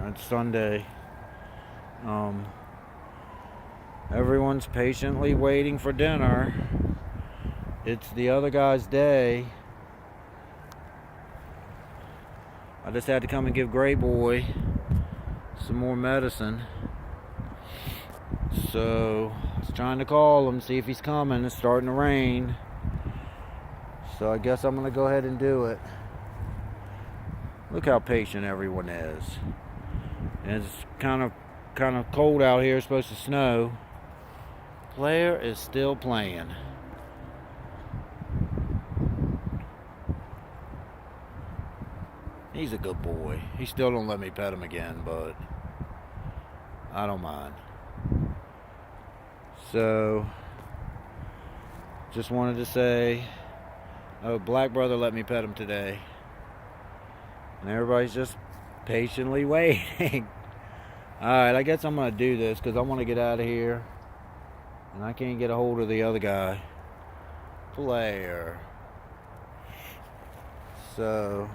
It's Sunday. Everyone's patiently waiting for dinner. It's the other guy's day. I just had to come and give Gray Boy some more medicine. So I was trying to call him, see if he's coming. It's starting to rain. So I guess I'm gonna go ahead and do it. Look how patient everyone is. And it's kind of cold out here. It's supposed to snow. Blair is still playing. He's a good boy. He still don't let me pet him again, but I don't mind. So, just wanted to say, oh, Black Brother let me pet him today. And everybody's just patiently waiting. Alright, I guess I'm going to do this because I want to get out of here. And I can't get a hold of the other guy. Blair. So,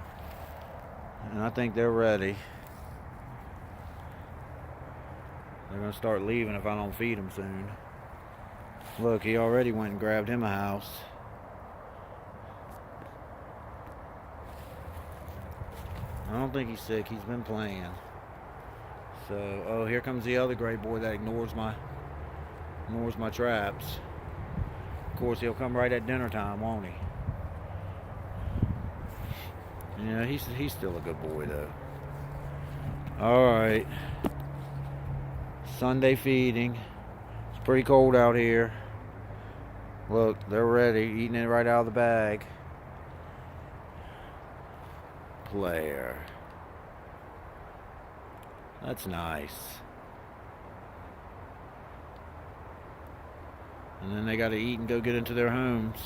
and I think they're ready. They're going to start leaving if I don't feed them soon. Look, he already went and grabbed him a house. I don't think he's sick. He's been playing. So, oh, here comes the other Gray Boy that ignores my traps. Of course, he'll come right at dinner time, won't he? Yeah, he's still a good boy though. All right. Sunday feeding. It's pretty cold out here. Look, they're ready, eating it right out of the bag. Blair. That's nice. And then they got to eat and go get into their homes.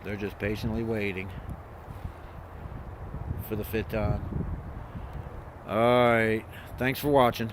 They're just patiently waiting for the 5th time. Alright, thanks for watching.